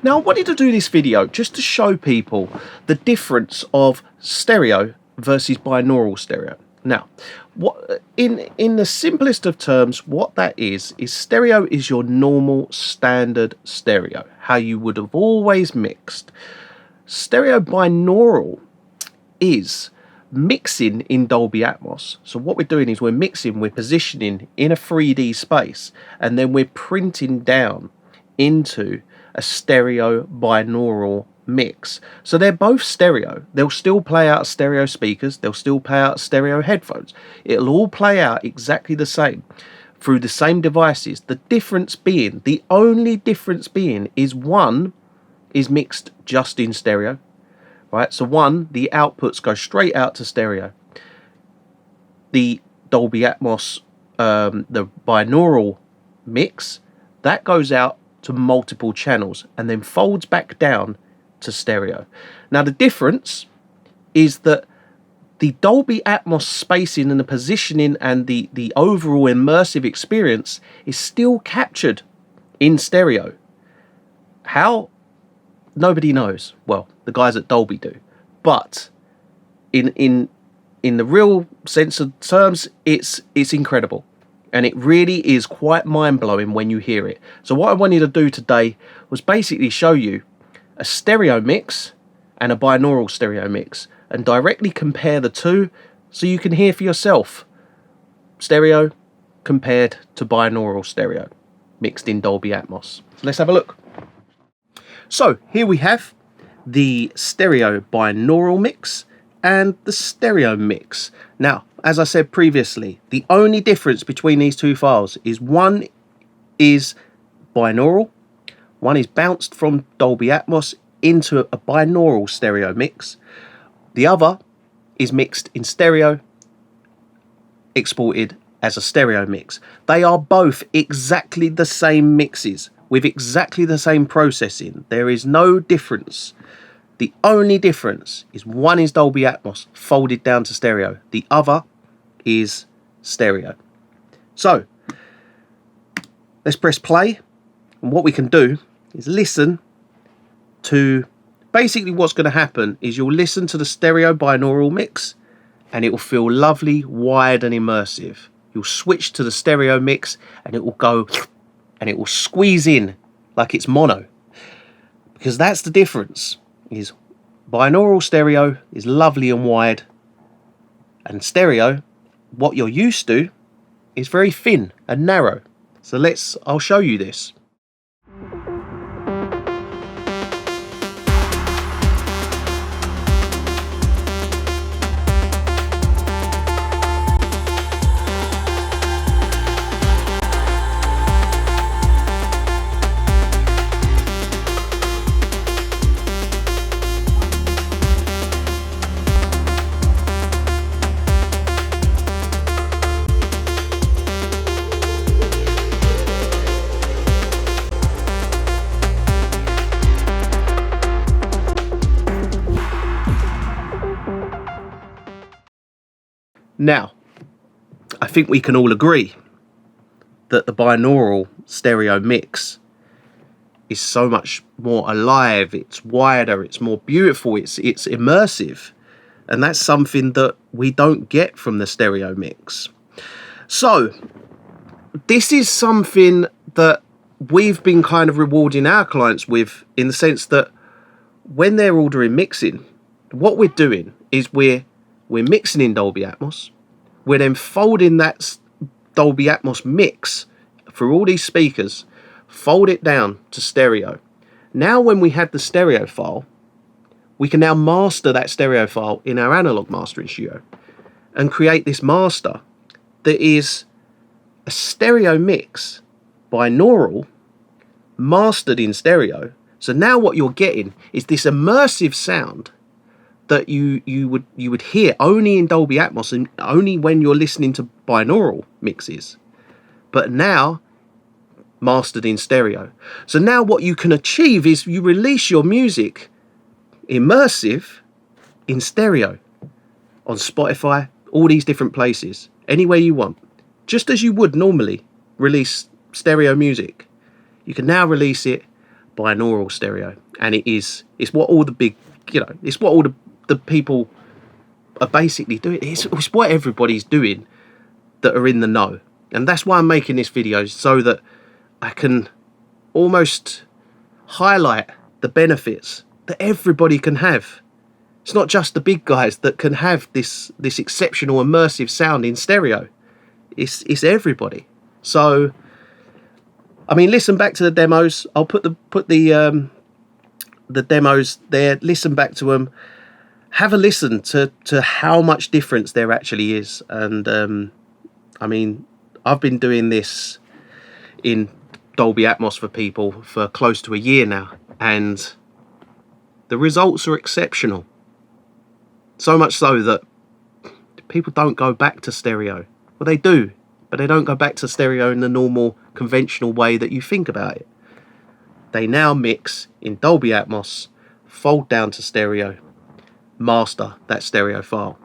Now I wanted to do this video just to show people the difference of stereo versus binaural stereo. Now, what in the simplest of terms, what that is stereo is your normal standard stereo, how you would have always mixed. Stereo binaural is mixing in Dolby Atmos. So what we're doing is we're positioning in a 3D space, and then we're printing down into a stereo binaural mix. So they're both stereo. They'll still play out stereo speakers, they'll still play out stereo headphones. It'll all play out exactly the same through the same devices. The difference being, the only difference being, is one is mixed just in stereo, right? So one, the outputs go straight out to stereo. The Dolby Atmos, the binaural mix, that goes out to multiple channels and then folds back down to stereo. Now the difference is that the Dolby Atmos spacing and the positioning and the overall immersive experience is still captured in stereo. How? Nobody knows. Well, the guys at Dolby do, but in the real sense of terms, it's incredible, and it really is quite mind-blowing when you hear it. So what I wanted to do today was basically show you a stereo mix and a binaural stereo mix and directly compare the two so you can hear for yourself stereo compared to binaural stereo mixed in Dolby Atmos. So let's have a look. So here we have the stereo binaural mix and the stereo mix. Now, as I said previously, the only difference between these two files is one is binaural, one is bounced from Dolby Atmos into a binaural stereo mix. The other is mixed in stereo, exported as a stereo mix. They are both exactly the same mixes with exactly the same processing. There is no difference. The only difference is one is Dolby Atmos folded down to stereo. The other is stereo. So let's press play, and what we can do is listen to, basically what's going to happen is you'll listen to the stereo binaural mix and it will feel lovely, wide and immersive. You'll switch to the stereo mix and it will go and it will squeeze in like it's mono, because that's the difference. Is binaural stereo is lovely and wide, and stereo, what you're used to, is very thin and narrow. So I'll show you this. Now, I think we can all agree that the binaural stereo mix is so much more alive, it's wider, it's more beautiful, it's immersive, and that's something that we don't get from the stereo mix. So this is something that we've been kind of rewarding our clients with, in the sense that when they're ordering mixing, what we're doing is we're mixing in Dolby Atmos. We're then folding that Dolby Atmos mix through all these speakers, fold it down to stereo. Now when we have the stereo file, we can now master that stereo file in our analog mastering studio and create this master that is a stereo mix, binaural, mastered in stereo. So now what you're getting is this immersive sound that you would hear only in Dolby Atmos and only when you're listening to binaural mixes, but now mastered in stereo. So now what you can achieve is you release your music immersive in stereo on Spotify, all these different places, anywhere you want, just as you would normally release stereo music. You can now release it binaural stereo, and it's what all the big, it's what all the people are basically doing. It's what everybody's doing that are in the know, and that's why I'm making this video, so that I can almost highlight the benefits that everybody can have. It's not just the big guys that can have this exceptional immersive sound in stereo. It's everybody. So, I mean, listen back to the demos. I'll put the demos there. Listen back to them. Have a listen to how much difference there actually is. And I mean, I've been doing this in Dolby Atmos for people for close to a year now, and the results are exceptional. So much so that people don't go back to stereo. Well, they do, but they don't go back to stereo in the normal, conventional way that you think about it. They now mix in Dolby Atmos, fold down to stereo, master that stereo file.